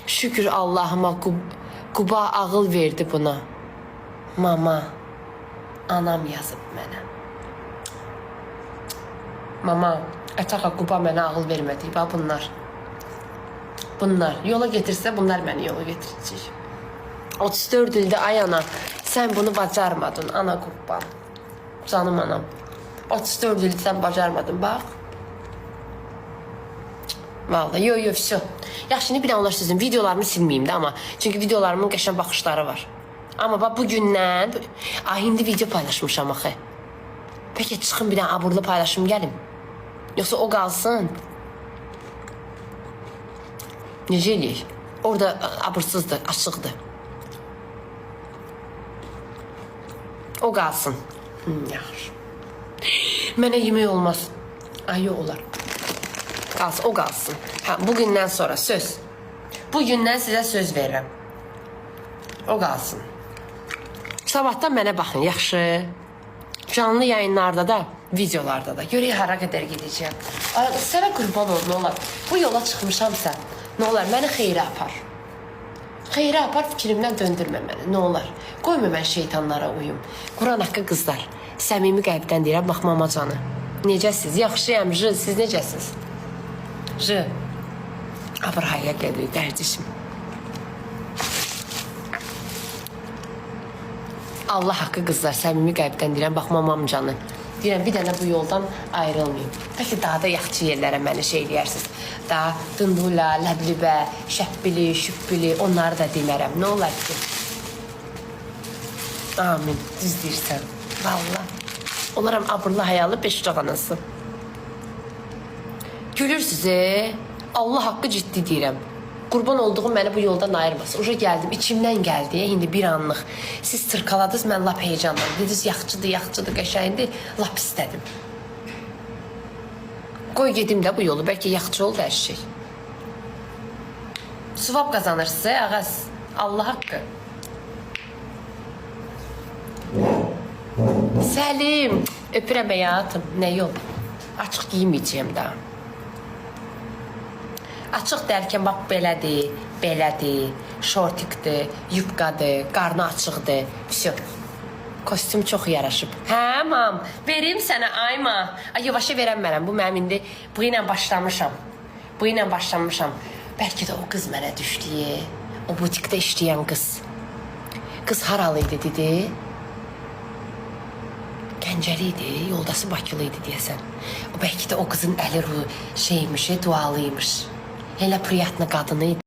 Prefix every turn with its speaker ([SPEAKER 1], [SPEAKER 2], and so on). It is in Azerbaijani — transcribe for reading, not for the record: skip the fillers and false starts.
[SPEAKER 1] Şükür Allahıma Quba ağıl verdi buna. Mama, anam yazıb mənə. Mama, ətaqa Quba mənə ağıl vermədi. Bax bunlar. Bunlar yola getirsə bunlar məni yola getirəcək. 34 ildə ay ana, sən bunu bacarmadın ana Quba. Canım anam. 34 ildə sən bacarmadın bax. Vallahi yo vəsə. Yaxşı, bir onlar sizin videolarımı silməyim də amma. Çünki videolarımın qəşəng baxışları var. Amma bax bu gündən indi video paylaşmışam axı. Peki çıxın bir dənə aburlu paylaşım gəlim. Yoxsa o qalsın. Necə eləyək? Orada abursuzdur, açıqdır. O qalsın. Yaxşı. Mənə yemək olmaz. Ay yox olar. Qalsın, o qalsın. Bugündən sonra söz. Bugündən sizə söz verirəm. O qalsın. Sabahdan mənə baxın, yaxşı. Canlı yayınlarda da, videolarda da. Görək hara qədər gedəcəyəm. Sənə qurban ol, nə olar? Bu yola çıxmışamsa, nə olar? Məni xeyrə apar. Xeyrə apar, fikrimdən döndürmə məni, nə olar? Qoyma mən şeytanlara uyum. Quran haqqı qızlar, səmimi qəlbdən deyirəm, bax mama canı. Necəsiz? Yaxşıyam, siz necəsiz? Abrahaya gəlir, dərcişim. Allah haqqı qızlar, səmimi qəlbdən deyirəm, bax mamam canı. Deyirəm, bir dənə bu yoldan ayrılmayayım. Bəlkə daha da yaxşı yerlərə məni şey eləyərsiniz. Daha dındula, ləblibə, şəbbili, şübbili, onları da demərəm. Nə olar ki? Amin, düz deyirsən. Valla. Olaram aburlu hayalı 5 uşaq anası. Gülürsünüz, Allah haqqı ciddi deyirəm. Qurban olduğum məni bu yoldan ayırmasın. Uca gəldim, içimdən gəldi. İndi bir anlıq. Siz tırkaladınız, mən lap heyecanlandım. Dediniz, yaxçıdır, qəşəyindi. Lap istədim. Qoy gedim də bu yolu. Bəlkə yaxçı oldu hər şey. Suvab qazanırsınız, ağaz. Allah haqqı. Səlim, öpürəm həyatım. Nə yol? Açıq giyməyəcəyim daha. Açıq dərkən bax belədir, şortikdir, yubqadır, qarnı açıqdır. Vəsə, kostyum çox yaraşıb. Hə, mam, vereyim sənə, ayma. Ay, yavaşa verəmmərəm, bu mənim indi bu ilə başlamışam. Bəlkə də o qız mənə düşdü, o butikdə işləyən qız. Qız haralıydı, dedi. Gəncəli idi, yoldası Bakılı idi deyəsən. Bəlkə də o qızın əli şeymiş, dualıymış. Elə priятlı qadını idi.